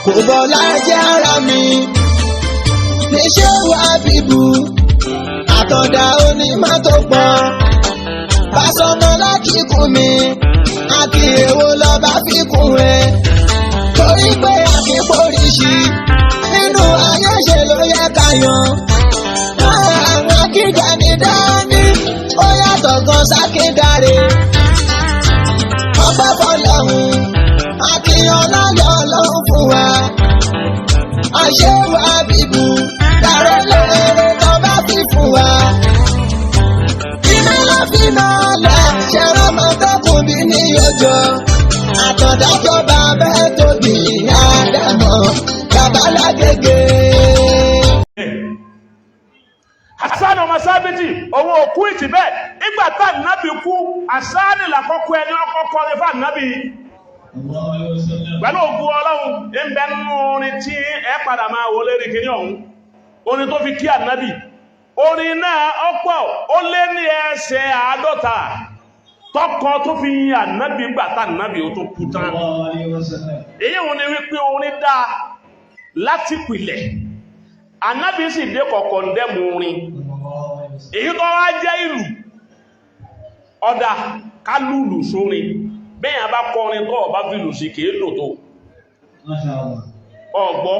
kò bọ́lá jẹ́ ara mi níṣẹ́ wà bíbù àtọ̀dá onímọ̀ tó pọ̀ Pasuma láti kún mi àti èwo lọ́ba fi kún rẹ̀ torí pé àkíkóríṣi nínú ayé ṣe ló yẹ ká yan àwọn akíjà ní dání ó yàtọ̀ gan sákídáre ọpẹ́ fọ́lọ́run akíyan láyọ̀ ọlọ́run fún wa àṣewà bíbù dàrẹ́ lóore tó bá fi fún wa iná ló fi máa lọ ṣẹ́rọ mọ́tòkùn bí ní ọjọ́ àtọ̀dájọ́ bàbá tóbi àdàmọ́ babalágége. Hasan ọmọ sábẹ́tì owó òkú ìtì bẹ́ẹ̀ nígbà tá nàbì kú àsáàdì làkọ́kọ́ ẹni ọkọ̀kọ́ rẹ̀ fún ànábì pẹ̀lú ògùn ọlọ́run ń bẹ nínú orin tí ẹ padà máa wò lérí kìíní ọ̀hún orin tó fi kí ànábì orin náà ọ̀pọ̀ ó lé ní ẹsẹ̀ 50 tọkọ tó fi yin ànábì gbà tá ànábì ó tó kú tán èyí wọn ni wípé orin dá láti pìlẹ̀ ànábì sì dé kọ̀kọ̀ ń dẹ́mu orin èyí tó wá jẹ́ ìlú ọ̀dà kálùlù sórin bẹ́yàn bá kọrin tó ọba fi lù sí kìí lò tó ọgbọ́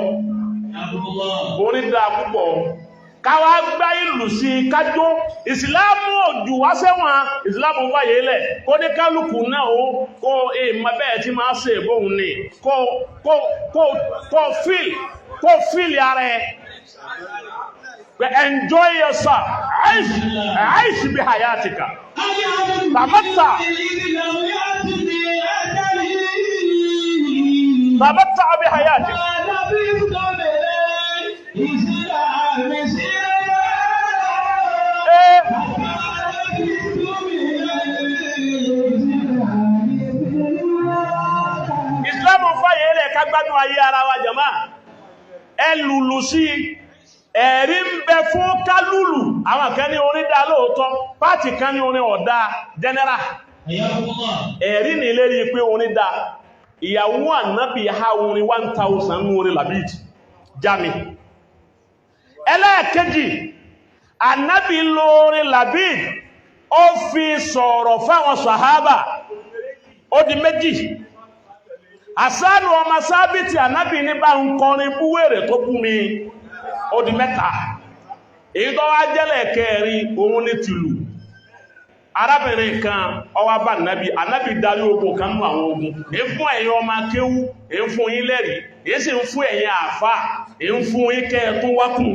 orin dá púpọ̀ káwà gbá ìlú sí kájó ìsìlámù òjò wá sẹ́wọ̀n ìsìlámù wáyé lẹ̀ kó ní kálùkù náà ó kó èèmọ̀ bẹ́ẹ̀ tí máa ṣe ìbóhun ní kó fíìlì ara ẹ̀ enjoy yourself aish bi hayatika tamatta bi hayatika Islam fàyè lẹ̀ ká gbádùn ayé ara wa jàmá ẹlùlù sí ẹ̀rí ń bẹ fún kálùlù àwọn kan ní orin dá lóòótọ́ pàtì kan ní orin ọ̀dá general ẹ̀rí ní lérí pé orin dá ìyàwó ànábì ha orin 1000 ní orin labid jami ẹlẹ́ẹ̀kejì ànábì lórin labid ó fi sọ̀rọ̀ fáwọn sàhábà ó di méjì àsánù ọmọ sábìtì ànábì ní bá ń kọrin búwèrè tó bú mi ó di mẹ́ta èyí tó wá jẹ́lẹ̀ kẹrin òun ní tìlù arábìnrin kan ọwá bá ànábì darí ogun kan nú àwọn ogun èyí fún ẹ̀yin ọmọ akéwú èyí fún yín lẹ́rìí èyí sì ń fún ẹ̀yin àfà èyí fún yín kẹ́ tó wákùn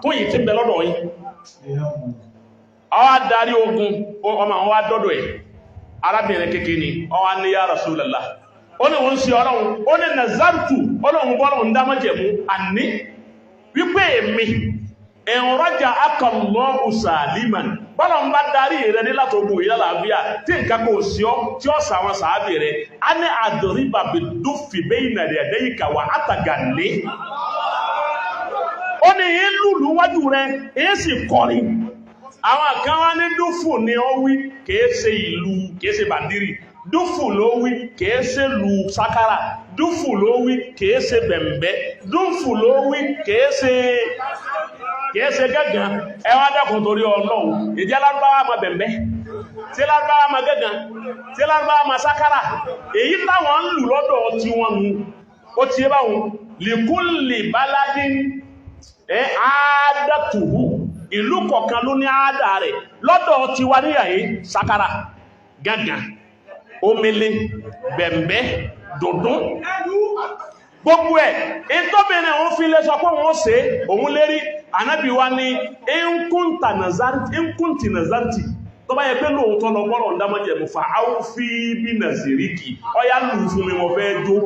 tó yìí ti bẹ lọ́dọ̀ yín ọwá darí ogun ọmọ àwọn wá dọ́dọ̀ ẹ̀ arábìnrin kékeré ọwá ní ya Rasulullah ó ní wọ́n sí ọlọ́run ó ní nazartu ọlọ́run bọ́lọ́run dámọ́jẹ̀mú àní wípé èmi ẹ̀rọ̀jà akọ̀lọ́ òsàlímà bọ́lọ̀ ń bá darí rẹ̀ ní látọ̀gbùn ìyálàáfíà tí nǹkan kò sí ọ tí ó sàwọn sàábì rẹ̀ a ní àdọ̀ríbà bí dúfì bẹ́yìn nà rẹ̀ ẹ̀dẹ́ ìkà wà átàgà lé ó ní yí lùlù wájú rẹ̀ èyí sì kọrin àwọn kan wá ní dúfù ni ó wí kìí ṣe ìlú kìí ṣe bàndírì dúfù ló wí kìí ṣe lù sákárà dúfù ló wí kìí ṣe bẹ̀m̀bẹ̀ dúfù ló wí kìí ṣe gẹ́gàn ẹwà dákùn torí ọlọ́run ìjẹ́ lárúbáwá ma bẹ̀m̀bẹ̀ tí lárúbáwá ma gẹ́gàn tí lárúbáwá ma sákárà èyí táwọn ń lù lọ́dọ̀ tí wọ́n mú ó ti yé báwọn lìkúlì báládín àádọ́tùhù ìlú kọ̀ọ̀kan ló ní àádà rẹ̀ lọ́dọ̀ tí wà níyàyé sákárà gẹ́gàn omele bẹ̀m̀bẹ̀ dùndún gbogbo ẹ̀ ìtọ́bìnrin òun fi lè sọ pé wọ́n ṣe òun lérí ànábì wa ní ìkúntì nàzártì tó bá yẹ pé lóòótọ́ lọ gbọ́rọ̀ ǹdámọ́jẹ̀mú fa áwú fi bí nàzíríkì ọya lù fún mi wọ́n fẹ́ jó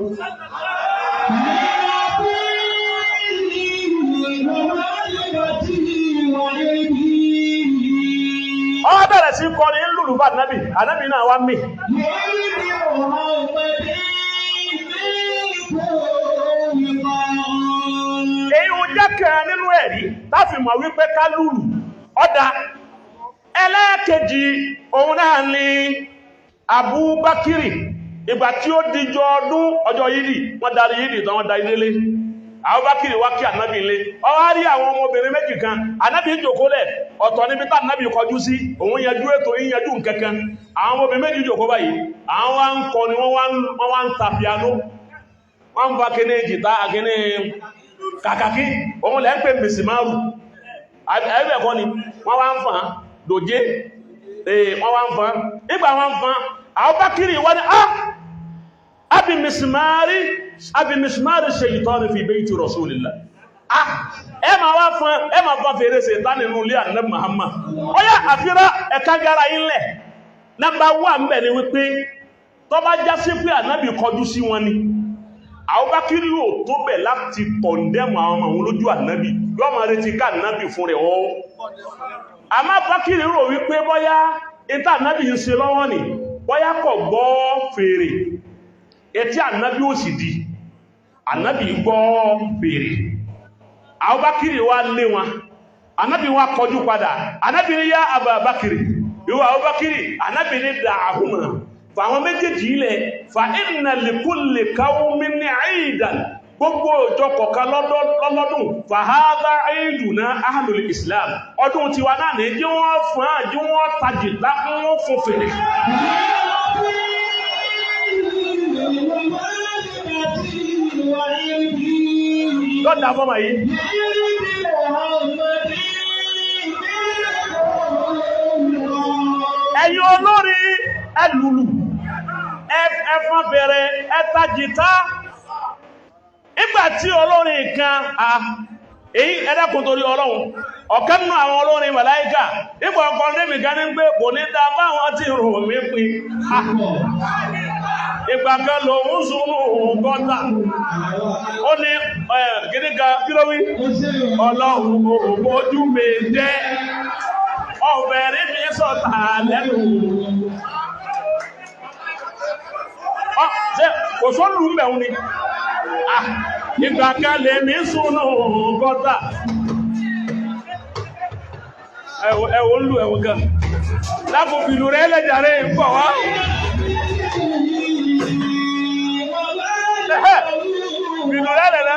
ọ bẹ̀rẹ̀ sí kọrin lùlù bá ànábì náà wá mí èyí ò jẹ́ kẹrin nínú ẹ̀rí láti mọ̀ wípé ká lùlù ọ̀dá ẹlẹ́ẹ̀kejì òun náà ni Abubakiri ìgbà tí ó dijọ́ ọdún ọjọ́ yìí wọ́n darí yìí tán wọ́n darí délé Abubakar wá kí ànábì lé ọwá rí àwọn ọmọbìnrin méjì kan ànábì jòkó lẹ̀ ọ̀tọ̀ níbi tá ànábì kọjú sí òun yanjú ètò yíyanjú nǹkankan àwọn ọmọbìnrin méjì jòkó báyìí àwọn wá ń kọ ni wọ́n wá ń ta piano wọ́n ń fa kíní jìtá kíní kàkàkí òun lẹ́ ń pè mèsì márùn ẹgbẹ̀kọ́ ni wọ́n wá ń fa dòjé wọ́n wá ń fa ìgbà wọ́n ń fa Abubakar wá ní abi mismari shaytan fi bayti rasulillah ẹ ma wá fún ẹ ma bá fèrè Satan nínú ilé Ànábì Muhammad ó yá àfírá ẹ̀ka gara ilẹ̀ nàbà wà ń bẹ̀ ni wípé tó bá já sí pé Ànábì kọjú sí wọn ni Abubakar ò tó bẹ̀ láti kọ̀ndẹ́mù àwọn ọmọ òun lójú Ànábì yóò máa retí ká Ànábì fún rẹ̀ ọ́ àmọ́ Abubakar rò wípé bóyá ìta Ànábì ń ṣe lọ́wọ́ ni bóyá kò gbọ́ fèrè etí Ànábì ò sì di Ànábì gbọ́ fèrè Abubakar wá lé wọn Ànábì wá kọjú padà Ànábì ní yá Abubakar ìwọ Abubakar Ànábì ní da'ahuma fàwọn méjèèjì ilẹ̀ fa inna li kulli qawmin 'iidan gbogbo ọjọ́ kọ̀ọ̀kan lọ́dún fa hadha 'iiduna ahlul Islam ọdún tiwa náà ní jí wọ́n fún àjí wọ́n tajì lákún fún fèrè lọ́dà fọ́mà yìí ẹ̀yin olórí ẹlùlù ẹfọn bẹ̀rẹ̀ ẹtajìta ìgbàtí olórin kan èyí ẹ̀dẹ́kùn torí Ọlọ́run ọ̀kan nínú àwọn olórin màláíkà ìgbà ọkọ̀ níbi kan ní pé kò ní dá báwọn ti rò mí pín ìgbà kan lòun súnmù gọ́ta ó ní gíníkà kílówí Ọlọ́run ògbójú mi jẹ́ ọ̀bẹ̀rí mi sọ̀tà lẹ́nu kò sọ́lù mẹ́un ni ìgbà kan lè mí súnmù gọ́ta ẹ̀wọ̀ lù ẹ̀wọ̀ kan lápòpìlù rẹ̀ lẹ́jàrẹ́ ìpọ̀ wá ìlú rẹ̀ lẹ́nà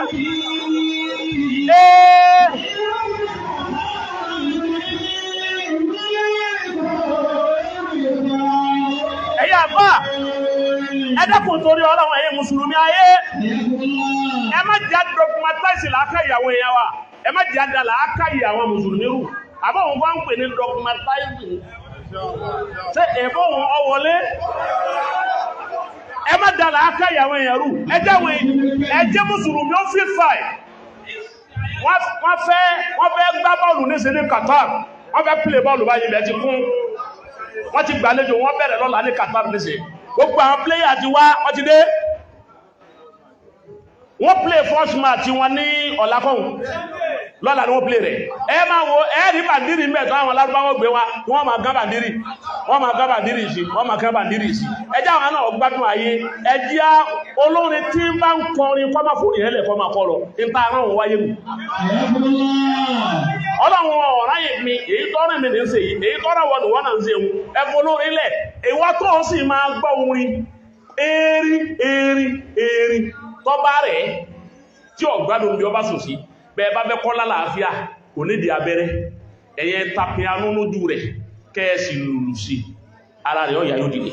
ẹ̀yà bá ẹ̀dẹ́kùn torí Ọlọ́run ẹ̀yin mùsùlùmí ayé ẹ má jẹ́ dogmatize láàká ìyàwó èèyàn wa ẹ má jẹ́ àdá láàká ìyàwó mùsùlùmí rú àbọ̀ òun bá ń pè ní dogmatize ṣe ẹ̀bọ̀ òun ọwọlé ẹ má dá láàká ìyàwó èèyàn rú ẹjẹ́ mùsùlùmí ó fi fàì wọ́n fẹ́ gbá bọ́ọ̀lù ní sí ní Qatar wọ́n fẹ́ pílẹ̀ bọ́ọ̀lù báyìí bẹ̀ ti kún wọ́n ti gbàlejò wọ́n bẹ̀rẹ̀ lọ́la ní Qatar ní sí gbogbo àwọn pléyà ti wá wọ́n ti dé wọ́n play first match wọn ní ọ̀làkọ̀hún lọ́la ni wọ́n play rẹ̀ ẹ máa wo ẹ̀rí bàndírì mẹ́tọ́ àwọn alárúbáwọ́ gbé wa wọ́n máa gán bàndírì sí wọ́n máa gán bàndírì sí ẹjá àwọn náà gbádùn ayé ẹjá olórin tí ń bá ń kọrin kọ́ máa fòrìn ẹlẹ̀ kọ́ máa kọ́ lọ nípa àwọn òun wáyé mu ọlọ́run ọ̀ráyè mi èyí tọ́rìn mi ní ń ṣe yìí èyí tọ́rà wọ́n ni wọ́n náà ń ṣe ewu ẹfọ́ olórin lẹ̀ ìwọ́ tó sì máa gbọ́ orin èrí tọ́bá rẹ̀ tí ọ̀gbádùn bí ọba sùn sí bẹ́ẹ̀ bá bẹ́ kọ́ lálàáfíà kò nídìí abẹ́rẹ́ ẹ̀yẹ tapianú lójú rẹ̀ kẹ́ẹ̀sì lùlù sí ara rẹ̀ ọ̀yà yóò dìde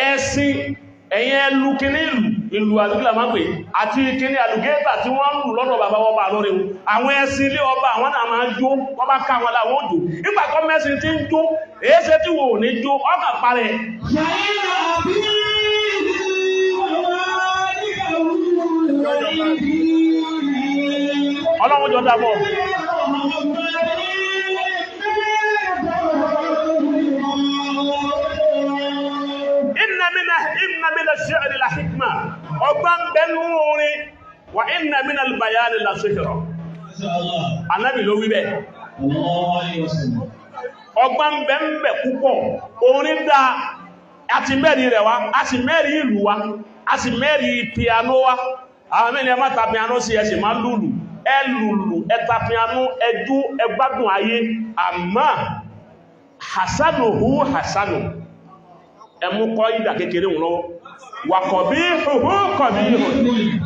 ẹ̀sìn ẹ̀yẹ lù kíní ìlú àdúgbà máa pè àti kíní àlùgẹ́ta tí wọ́n lù lọ́dọ̀ bàbá wọ́n bá lórí àwọn ẹ̀sìn ilé ọba àwọn náà máa jó wọ́n bá ká wọn láwọn òjò nígbàtọ́ mẹ́sìn tí ń jó èéṣẹ́ tí wò ní jó ọkà parẹ́ ọlọ́run jọ dábọ̀ inna mina shi'ri la hikma ọgbọ́n bẹnu orin wa inna mina al-bayani la sihra Ànábì ló wí bẹ́ẹ̀ ọgbọ́n bẹ̀m̀bẹ̀ púpọ̀ orin dá àti mẹ́rin rẹ̀ wá àti mẹ́rin ìlú wá àti mẹ́rin piano wá àwọn mẹ́rin ẹmá ta piano sí ẹ̀sì máa lùlù ẹlùlù ẹta piano ẹjú ẹgbádùn ayé àmá hasanu ẹmú kọ́ ìdà kékeré wọn lọ́wọ́ wà kọ̀bí ìhùhù kọ̀bí ìhù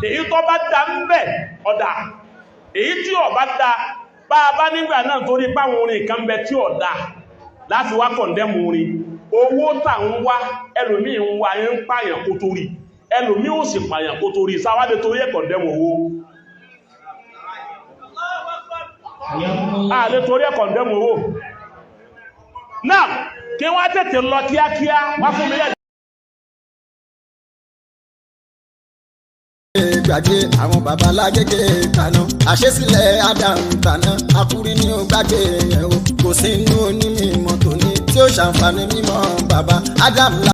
èyí tó bá dá ń bẹ̀ ọ̀dà èyí tí ó bá dá bá a bá nígbà náà torí páwọn orin kan bẹ tí ó dá láti wá kọ̀ndẹ́mù orin owó tà ń wá ẹlòmí ń wá ń pààyàn kó tó rí ẹlòmí ò sì pààyàn kó tó rí sáwádé torí ẹ̀kọ̀ndẹ́mù owó ààlé torí ẹ̀kọ̀ndẹ́mù owó náà kí wọ́n tètè lọ kíákíá wá fún mi lẹ́yìn. Gbàgbé àwọn babalágége kaná àṣesílẹ̀ Adam tàná akúrí ní ó gbàgbé yẹn o kò sí inú onímọ̀ tòní tí ó ṣàǹfààní mímọ́ bàbá Adam.